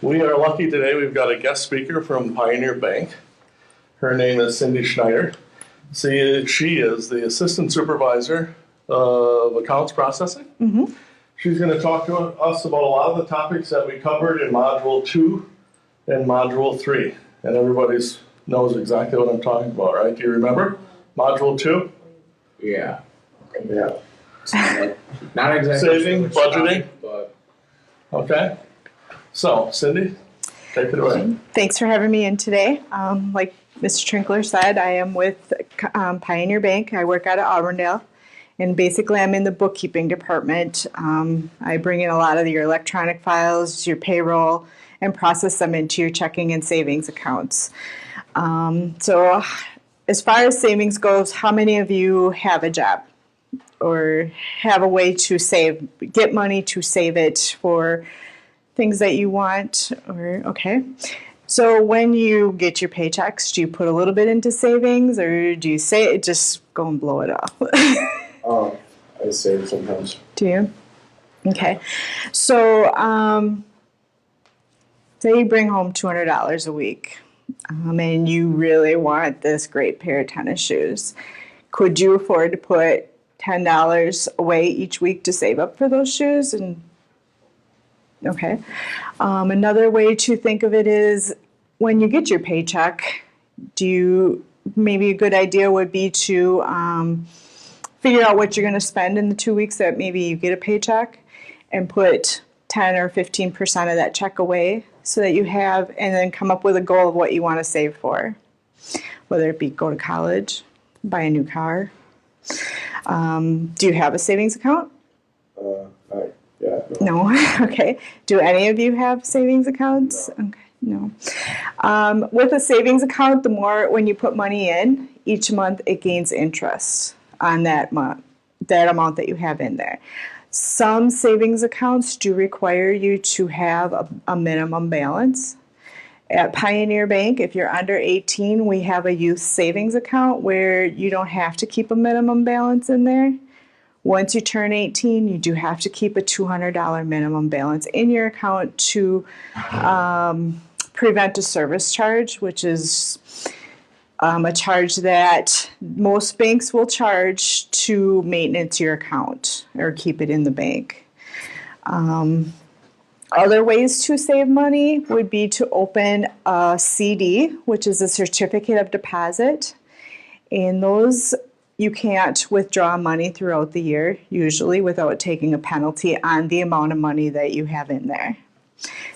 We are lucky today. We've got a guest speaker from Pioneer Bank. Her name is Cindy Schneider. She is the Assistant Supervisor of Accounts Processing. Mm-hmm. She's going to talk to us about a lot of the topics that we covered in Module 2 and Module 3. And everybody knows exactly what I'm talking about, right? Do you remember Module 2? Yeah. Not exactly. Saving, budgeting. But Okay. So, Cindy, take it away. Thanks for having me in today. Like Mr. Treankler said, I am with Pioneer Bank. I work out of Auburndale, and basically I'm in the bookkeeping department. I bring in a lot of your electronic files, your payroll, and process them into your checking and savings accounts. So as far as savings goes, how many of you have a job or have a way to get money to save it for things that you want? Okay. So when you get your paychecks, do you put a little bit into savings, or do you just go and blow it off? I save sometimes. Do you? Okay. So say you bring home $200 a week, and you really want this great pair of tennis shoes. Could you afford to put $10 away each week to save up for those shoes? Okay. Another way to think of it is when you get your paycheck, maybe a good idea would be to figure out what you're going to spend in the 2 weeks that maybe you get a paycheck and put 10 or 15% of that check away so that you have, and then come up with a goal of what you want to save for, whether it be go to college, buy a new car. Do you have a savings account? Yeah. No. Okay. Do any of you have savings accounts? No. Okay. No. With a savings account, the more when you put money in each month, it gains interest on that amount that you have in there. Some savings accounts do require you to have a minimum balance. At Pioneer Bank, if you're under 18, we have a youth savings account where you don't have to keep a minimum balance in there. Once you turn 18, you do have to keep a $200 minimum balance in your account to prevent a service charge, which is a charge that most banks will charge to maintenance your account or keep it in the bank. Other ways to save money would be to open a CD, which is a certificate of deposit. And those, you can't withdraw money throughout the year, usually, without taking a penalty on the amount of money that you have in there.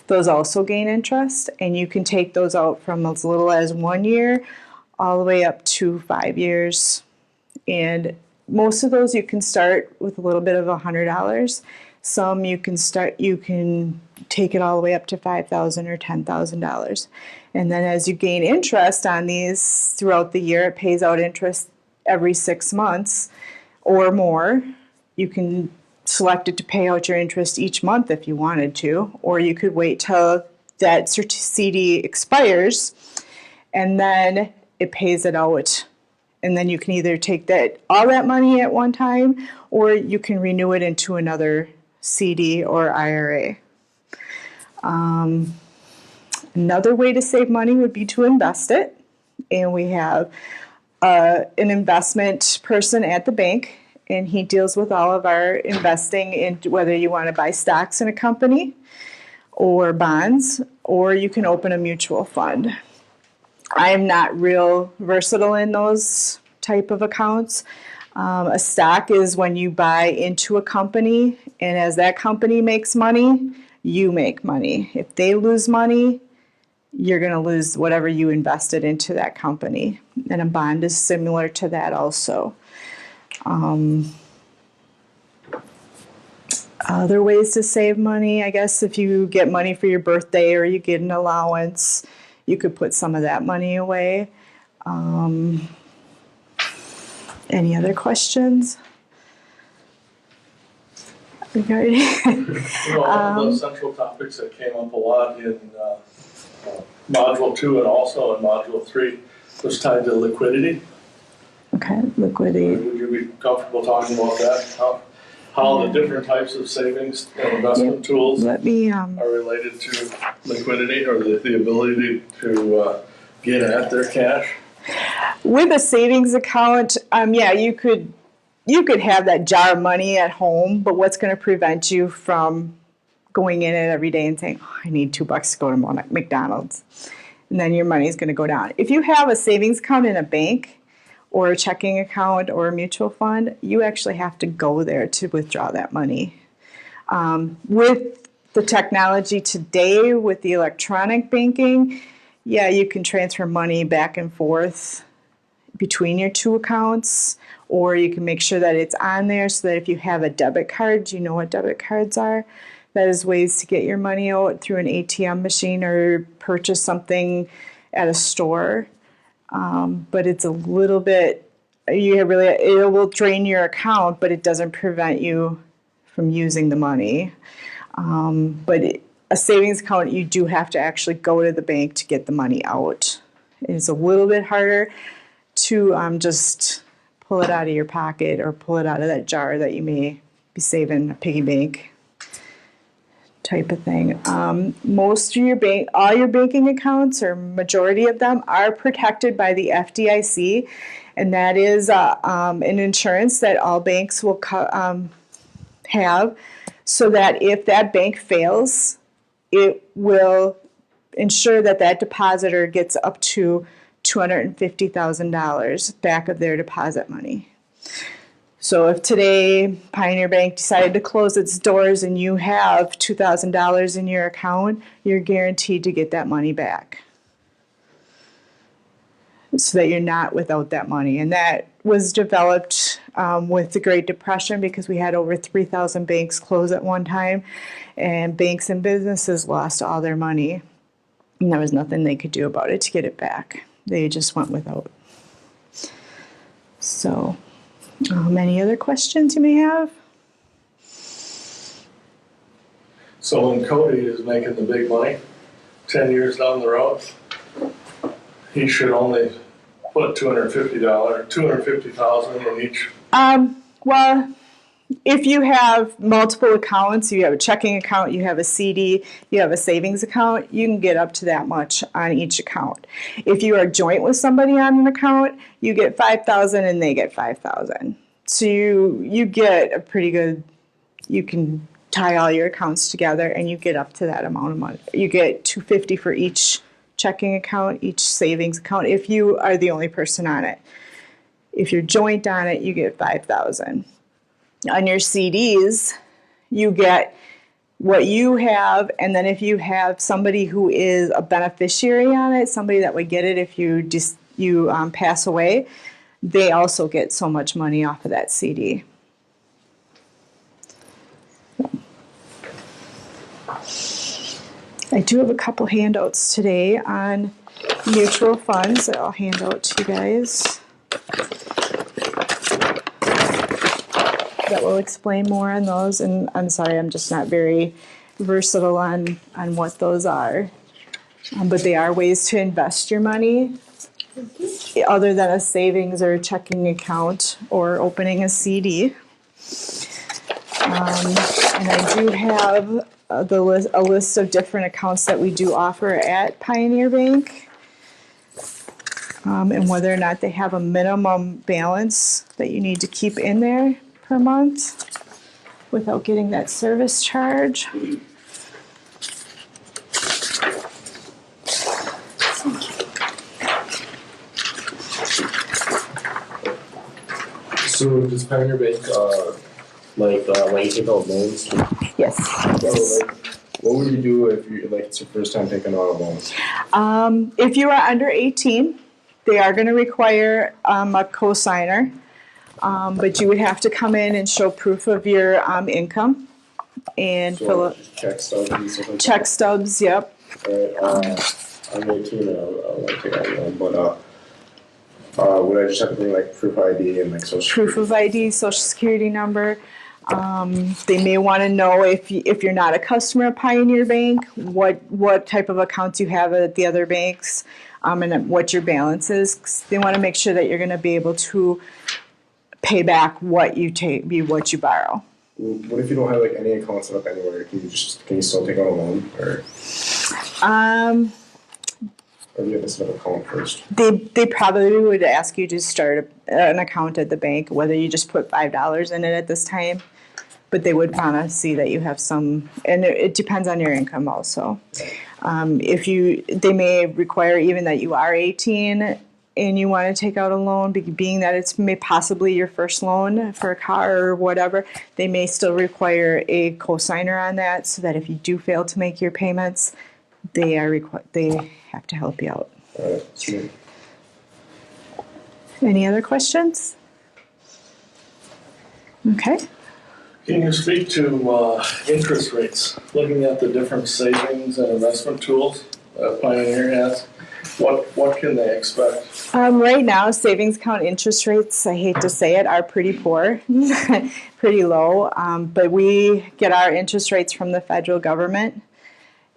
Those also gain interest, and you can take those out from as little as 1 year all the way up to 5 years. And most of those you can start with a little bit of $100. Some you can take it all the way up to $5,000 or $10,000. And then as you gain interest on these throughout the year, it pays out interest every 6 months or more. You can select it to pay out your interest each month if you wanted to, or you could wait till that CD expires and then it pays it out. And then you can either take all that money at one time, or you can renew it into another CD or IRA. Another way to save money would be to invest it. And we have an investment person at the bank, and he deals with all of our investing in whether you want to buy stocks in a company or bonds, or you can open a mutual fund. I'm not real versatile in those type of accounts. A stock is when you buy into a company, and as that company makes money, you make money. If they lose money, you're going to lose whatever you invested into that company. And a bond is similar to that also. Other ways to save money, I guess if you get money for your birthday or you get an allowance, you could put some of that money away. Any other questions? One of the central topics that came up a lot in Module 2 and also in Module 3 was tied to liquidity. Okay, liquidity. Would you be comfortable talking about that? how the different types of savings and investment tools Let me, are related to liquidity or the ability to get at their cash? with a savings account, yeah, you could have that jar of money at home, but what's going to prevent you from going in it every day and saying, oh, I need $2 to go to McDonald's? And then your money is going to go down. If you have a savings account in a bank or a checking account or a mutual fund, you actually have to go there to withdraw that money. With the technology today, with the electronic banking, yeah, you can transfer money back and forth between your two accounts, or you can make sure that it's on there so that if you have a debit card, you know what debit cards are. That is ways to get your money out through an ATM machine or purchase something at a store. But it's a little bit, it will drain your account, but it doesn't prevent you from using the money. But a savings account, you do have to actually go to the bank to get the money out. It's a little bit harder to just pull it out of your pocket or pull it out of that jar that you may be saving, a piggy bank type of thing. Most of your all your banking accounts, or majority of them, are protected by the FDIC, and that is an insurance that all banks will have, so that if that bank fails, it will ensure that that depositor gets up to $250,000 back of their deposit money. So if today Pioneer Bank decided to close its doors and you have $2,000 in your account, you're guaranteed to get that money back, so that you're not without that money. And that was developed with the Great Depression, because we had over 3,000 banks close at one time, and banks and businesses lost all their money, and there was nothing they could do about it to get it back. They just went without. So, any other questions you may have? So when Cody is making the big money, 10 years down the road, he should only put $250,000 in each. Well, if you have multiple accounts, you have a checking account, you have a CD, you have a savings account, you can get up to that much on each account. If you are joint with somebody on an account, you get $5,000 and they get $5,000. So you get a pretty good, you can tie all your accounts together and you get up to that amount of money. You get $250 for each checking account, each savings account, if you are the only person on it. If you're joint on it, you get $5,000. On your CDs, you get what you have, and then if you have somebody who is a beneficiary on it, somebody that would get it if you pass away, they also get so much money off of that CD. I do have a couple handouts today on mutual funds that I'll hand out to you guys that will explain more on those. And I'm sorry, I'm just not very versatile on what those are. But they are ways to invest your money other than a savings or a checking account or opening a CD. And I do have a list of different accounts that we do offer at Pioneer Bank, and whether or not they have a minimum balance that you need to keep in there per month without getting that service charge. So does Pioneer Bank let you take out loans? Yes. So what would you do if it's your first time taking out a loan? If you are under 18, they are going to require a co-signer, but you would have to come in and show proof of your income and So fill up check stubs and stuff like check stubs. Yep. that? I'm 18 and I want to take out a loan, but would I just have to bring proof ID and social Proof security? of ID, social security number. They may want to know if you're not a customer of Pioneer Bank, what type of accounts you have at the other banks, and what your balance is. 'Cause they want to make sure that you're going to be able to pay back what you borrow. what if you don't have like any account set up anywhere? Can you still take out a loan, or do you have to set up an account first? They probably would ask you to start an account at the bank, whether you just put $5 in it at this time. But they would want to see that you have some, and it depends on your income also. They may require even that you are 18 and you want to take out a loan, being that it's possibly your first loan for a car or whatever, they may still require a cosigner on that, so that if you do fail to make your payments, they have to help you out. All right, sweet. Any other questions? Okay. Can you speak to interest rates? Looking at the different savings and investment tools that Pioneer has, what can they expect? Right now, savings account interest rates, I hate to say it, are pretty poor, pretty low. But we get our interest rates from the federal government,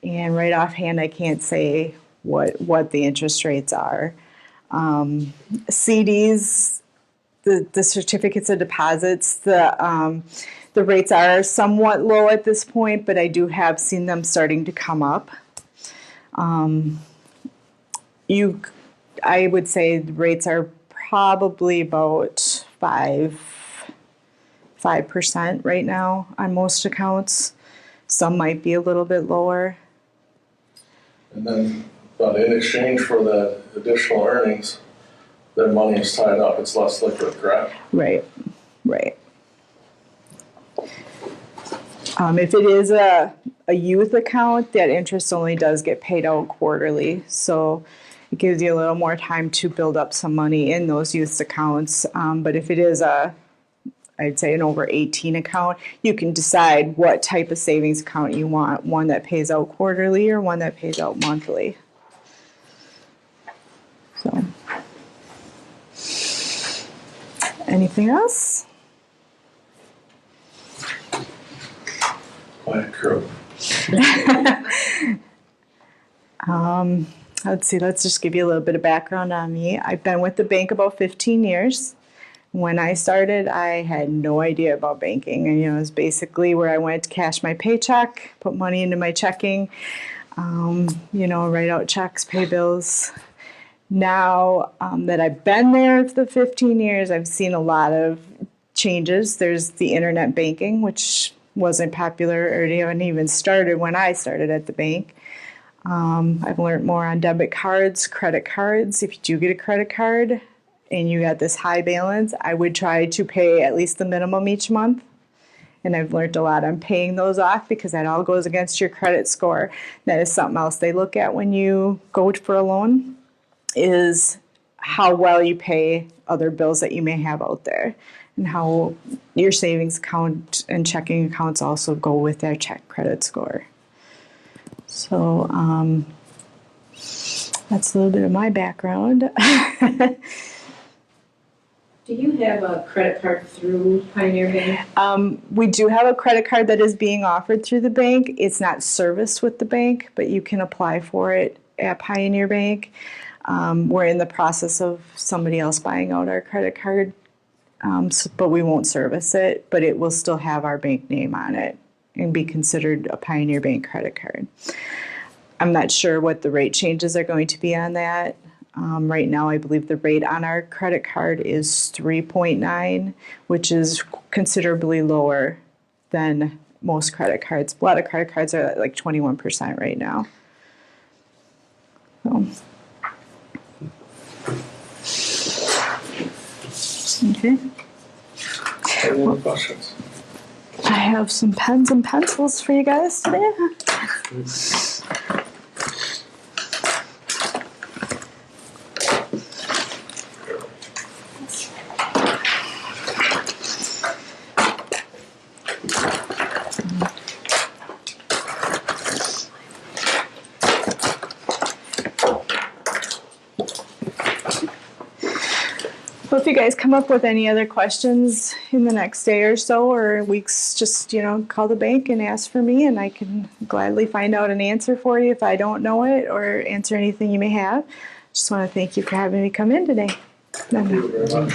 and right offhand, I can't say what the interest rates are. CDs, the certificates of deposits, the rates are somewhat low at this point, but I do have seen them starting to come up. I would say the rates are probably about 5% right now on most accounts. Some might be a little bit lower. And then, but in exchange for the additional earnings, their money is tied up. It's less liquid, correct? Right. If it is a youth account, that interest only does get paid out quarterly. So it gives you a little more time to build up some money in those youth accounts. But if it is I'd say an over 18 account, you can decide what type of savings account you want, one that pays out quarterly or one that pays out monthly. So, anything else? Quiet crew. Let's see, let's just give you a little bit of background on me. I've been with the bank about 15 years. When I started, I had no idea about banking. And, it was basically where I went to cash my paycheck, put money into my checking, write out checks, pay bills. Now that I've been there for the 15 years, I've seen a lot of changes. There's the internet banking, which wasn't popular or didn't even started when I started at the bank. I've learned more on debit cards, credit cards. If you do get a credit card and you got this high balance, I would try to pay at least the minimum each month. And I've learned a lot on paying those off, because that all goes against your credit score. That is something else they look at when you go for a loan, is how well you pay other bills that you may have out there, and how your savings account and checking accounts also go with that credit score. So that's a little bit of my background. Do you have a credit card through Pioneer Bank? We do have a credit card that is being offered through the bank. It's not serviced with the bank, but you can apply for it at Pioneer Bank. We're in the process of somebody else buying out our credit card, but we won't service it, but it will still have our bank name on it and be considered a Pioneer Bank credit card. I'm not sure what the rate changes are going to be on that. Right now, I believe the rate on our credit card is 3.9, which is considerably lower than most credit cards. A lot of credit cards are at like 21% right now. So. Okay. Any other questions? I have some pens and pencils for you guys today. Well, if you guys come up with any other questions in the next day or so or weeks, just, call the bank and ask for me, and I can gladly find out an answer for you if I don't know it, or answer anything you may have. Just want to thank you for having me come in today. Thank you very much.